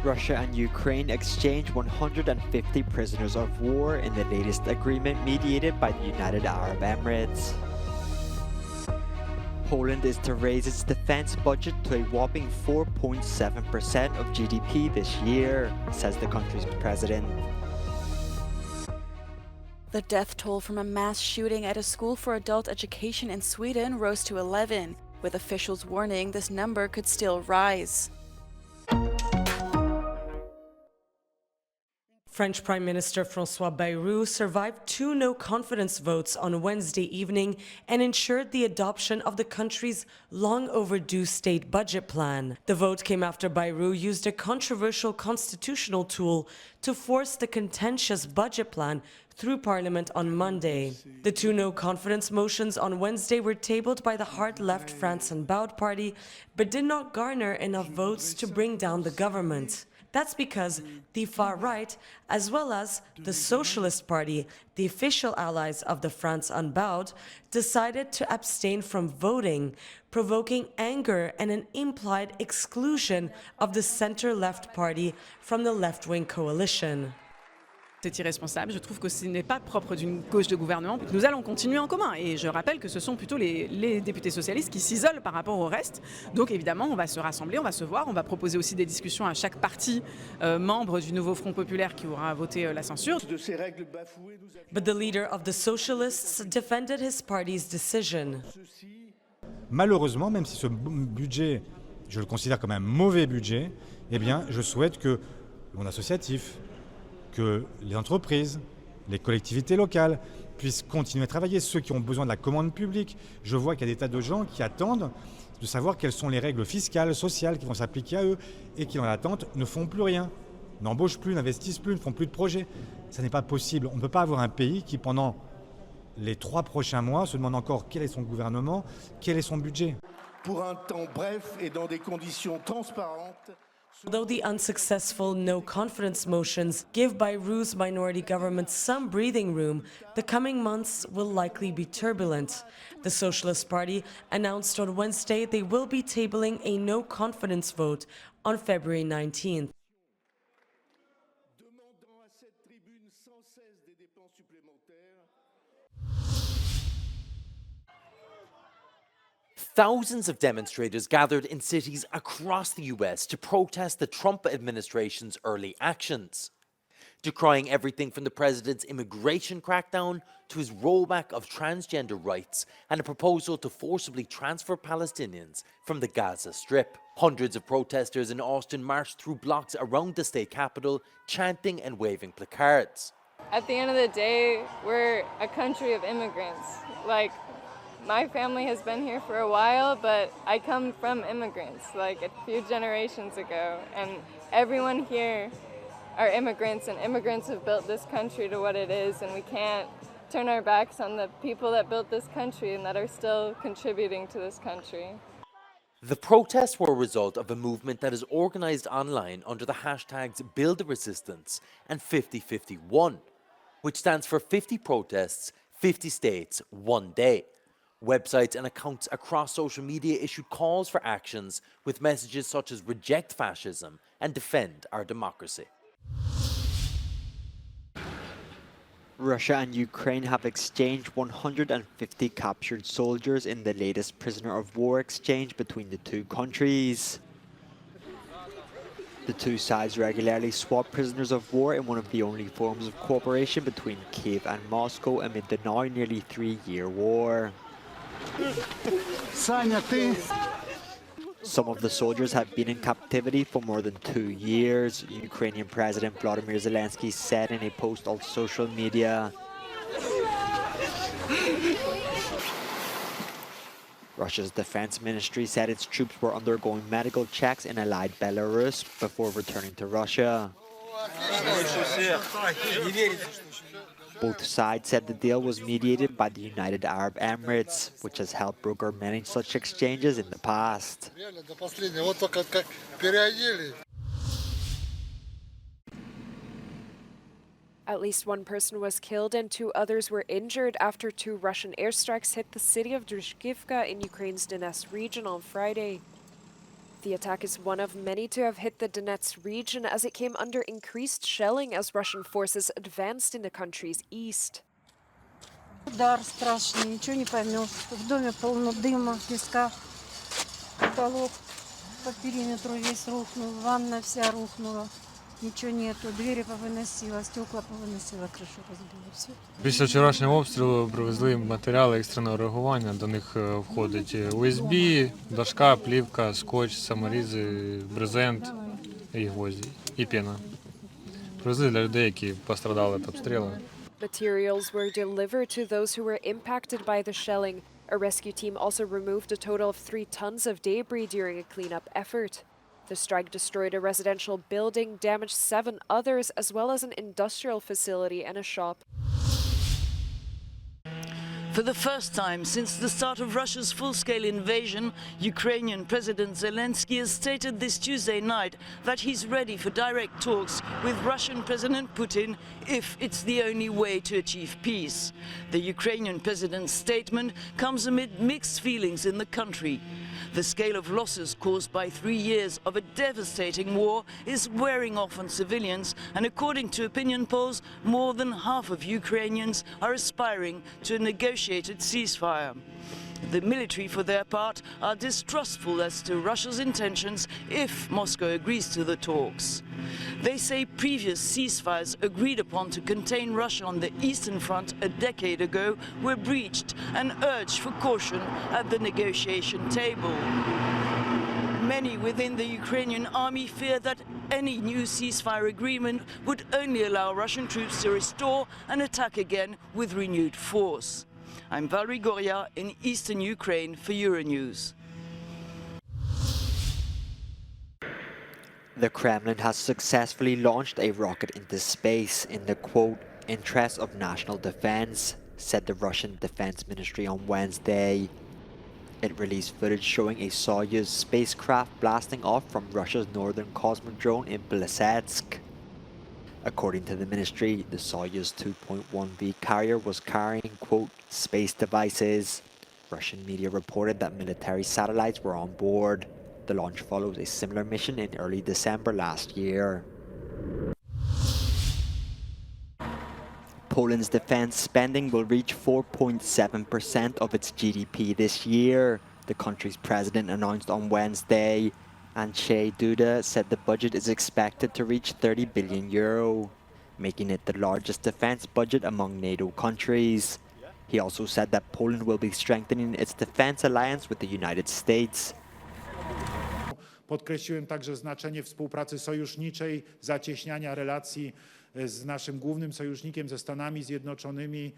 Russia and Ukraine exchanged 150 prisoners of war in the latest agreement mediated by the United Arab Emirates. Poland is to raise its defense budget to a whopping 4.7% of GDP this year, says the country's president. The death toll from a mass shooting at a school for adult education in Sweden rose to 11, with officials warning this number could still rise. French Prime Minister François Bayrou survived 2 no-confidence votes on Wednesday evening and ensured the adoption of the country's long-overdue state budget plan. The vote came after Bayrou used a controversial constitutional tool to force the contentious budget plan through Parliament on Monday. The 2 no-confidence motions on Wednesday were tabled by the hard-left France Unbowed party, but did not garner enough votes to bring down the government. That's because the far right, as well as the Socialist Party, the official allies of the France Unbowed, decided to abstain from voting, provoking anger and an implied exclusion of the center-left party from the left-wing coalition. C'est irresponsable, je trouve que ce n'est pas propre d'une gauche de gouvernement. Nous allons continuer en commun et je rappelle que ce sont plutôt les députés socialistes qui s'isolent par rapport au reste. Donc évidemment, on va se rassembler, on va se voir, on va proposer aussi des discussions à chaque parti membre du nouveau Front populaire qui aura voté la censure. But the leader of the Socialists defended his party's decision. Malheureusement, même si ce budget, je le considère comme un mauvais budget, eh bien, je souhaite que le monde associatif, que les entreprises, les collectivités locales puissent continuer à travailler, ceux qui ont besoin de la commande publique. Je vois qu'il y a des tas de gens qui attendent de savoir quelles sont les règles fiscales, sociales qui vont s'appliquer à eux et qui, dans l'attente, ne font plus rien, n'embauchent plus, n'investissent plus, ne font plus de projets. Ça n'est pas possible. On ne peut pas avoir un pays qui, pendant les 3 prochains mois, se demande encore quel est son gouvernement, quel est son budget. Pour un temps bref et dans des conditions transparentes. Although the unsuccessful no-confidence motions give Bayrou's minority government some breathing room, the coming months will likely be turbulent. The Socialist Party announced on Wednesday they will be tabling a no-confidence vote on February 19th. Thousands of demonstrators gathered in cities across the US to protest the Trump administration's early actions, decrying everything from the president's immigration crackdown to his rollback of transgender rights and a proposal to forcibly transfer Palestinians from the Gaza Strip. Hundreds of protesters in Austin marched through blocks around the state capitol, chanting and waving placards. At the end of the day, we're a country of immigrants. My family has been here for a while, but I come from immigrants, a few generations ago. And everyone here are immigrants, and immigrants have built this country to what it is, and we can't turn our backs on the people that built this country and that are still contributing to this country. The protests were a result of a movement that is organized online under the hashtags Build the Resistance and 5051, which stands for 50 protests, 50 states, 1 day. Websites and accounts across social media issued calls for actions with messages such as reject fascism and defend our democracy. Russia and Ukraine have exchanged 150 captured soldiers in the latest prisoner of war exchange between the 2 countries. The 2 sides regularly swap prisoners of war in one of the only forms of cooperation between Kiev and Moscow amid the now nearly 3-year war. Some of the soldiers have been in captivity for more than 2 years, Ukrainian President Volodymyr Zelensky said in a post on social media. Russia's defense ministry said its troops were undergoing medical checks in allied Belarus before returning to Russia. Both sides said the deal was mediated by the United Arab Emirates, which has helped broker many such exchanges in the past. At least 1 person was killed and 2 others were injured after 2 Russian airstrikes hit the city of Druzhkivka in Ukraine's Donetsk region on Friday. The attack is one of many to have hit the Donetsk region as it came under increased shelling as Russian forces advanced in the country's east. Удар страшный, ничего не поймешь. В доме полно дыма, песка, потолок по периметру весь рухнул, ванна вся рухнула. Нічого нету, двері повиносила, стекла повиносила, кришу розбила. Все. Після вчорашнього обстрілу привезли матеріали екстреного реагування. До них входить USB, дошка, плівка, скотч, саморізи, брезент і гвозді, і пена. Привезли для людей, які пострадали від обстрілу. Materials were delivered to those who were impacted by the shelling. A rescue team also removed a total of 3 tons of debris during a cleanup effort. The strike destroyed a residential building, damaged 7 others, as well as an industrial facility and a shop. For the first time since the start of Russia's full-scale invasion, Ukrainian President Zelensky has stated this Tuesday night that he's ready for direct talks with Russian President Putin if it's the only way to achieve peace. The Ukrainian president's statement comes amid mixed feelings in the country. The scale of losses caused by 3 years of a devastating war is wearing off on civilians, and according to opinion polls, more than half of Ukrainians are aspiring to a negotiated ceasefire. The military, for their part, are distrustful as to Russia's intentions if Moscow agrees to the talks. They say previous ceasefires agreed upon to contain Russia on the Eastern Front a decade ago were breached and urged for caution at the negotiation table. Many within the Ukrainian army fear that any new ceasefire agreement would only allow Russian troops to restore and attack again with renewed force. I'm Valerie Goria in eastern Ukraine for Euronews. The Kremlin has successfully launched a rocket into space in the quote, interest of national defense, said the Russian Defense Ministry on Wednesday. It released footage showing a Soyuz spacecraft blasting off from Russia's northern Cosmodrome in Plesetsk. According to the ministry, the Soyuz 2.1V carrier was carrying, quote, space devices. Russian media reported that military satellites were on board. The launch follows a similar mission in early December last year. Poland's defense spending will reach 4.7% of its GDP this year, the country's president announced on Wednesday. Andrzej Duda said the budget is expected to reach €30 billion, making it the largest defense budget among NATO countries. He also said that Poland will be strengthening its defense alliance with the United States. Podkreśliłem także znaczenie współpracy sojuszniczej, zacieśniania relacji z naszym głównym sojusznikiem, ze Stanami Zjednoczonymi.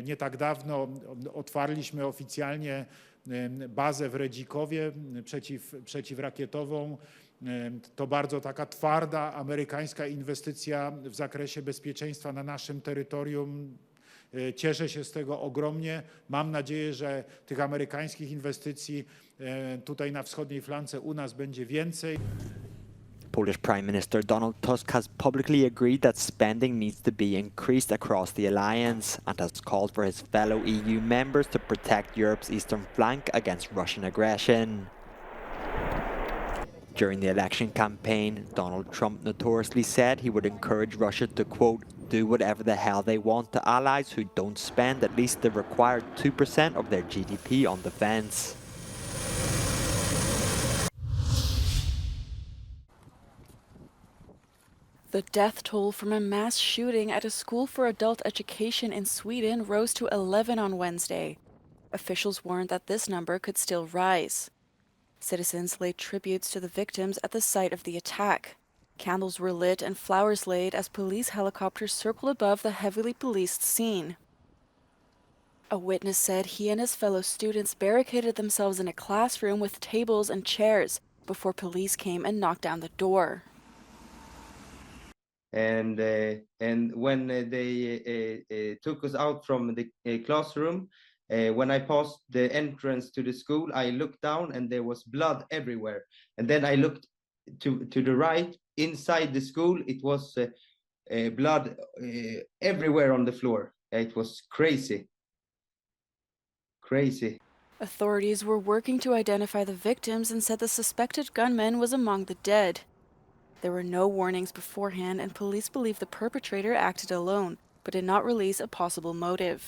Nie tak dawno otwarliśmy oficjalnie bazę w Redzikowie przeciwrakietową. To bardzo taka twarda amerykańska inwestycja w zakresie bezpieczeństwa na naszym terytorium. Cieszę się z tego ogromnie. Mam nadzieję, że tych amerykańskich inwestycji tutaj na wschodniej flance u nas będzie więcej. Polish Prime Minister Donald Tusk has publicly agreed that spending needs to be increased across the alliance and has called for his fellow EU members to protect Europe's eastern flank against Russian aggression. During the election campaign, Donald Trump notoriously said he would encourage Russia to, quote, do whatever the hell they want to allies who don't spend at least the required 2% of their GDP on defense. The death toll from a mass shooting at a school for adult education in Sweden rose to 11 on Wednesday. Officials warned that this number could still rise. Citizens laid tributes to the victims at the site of the attack. Candles were lit and flowers laid as police helicopters circled above the heavily policed scene. A witness said he and his fellow students barricaded themselves in a classroom with tables and chairs before police came and knocked down the door. And when they took us out from the classroom, when I passed the entrance to the school, I looked down and there was blood everywhere. And then I looked to the right, inside the school, it was blood everywhere on the floor. It was crazy. Crazy. Authorities were working to identify the victims and said the suspected gunman was among the dead. There were no warnings beforehand, and police believe the perpetrator acted alone, but did not release a possible motive.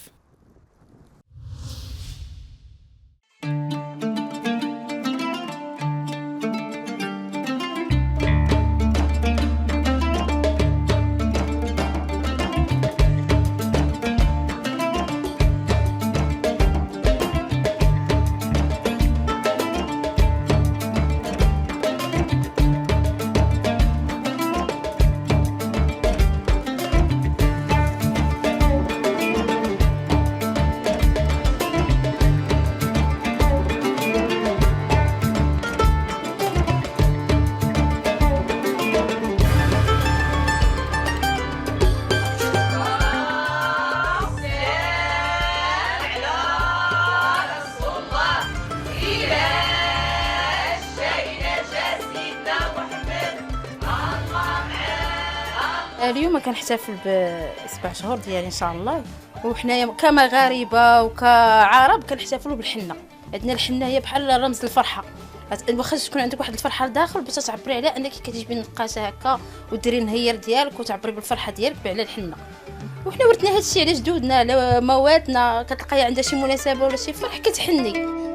اليوم كنحتفل ب7 شهور ديالي ان شاء الله، وحنايا كمغاربه وكعرب كنحتفلوا بالحنه. عندنا الحنه هي بحال رمز الفرحه، واخا تكون عندك واحد الفرحه لداخل باش تعبري عليها انك كتجيبي نقاشه هكا وديري النهير ديالك وتعبري بالفرحه ديالك على الحنه. وحنا ورثنا هذا الشيء على جدودنا، على مواتنا، كتلقاي عندها شي مناسبه ولا شي فرح كتحني.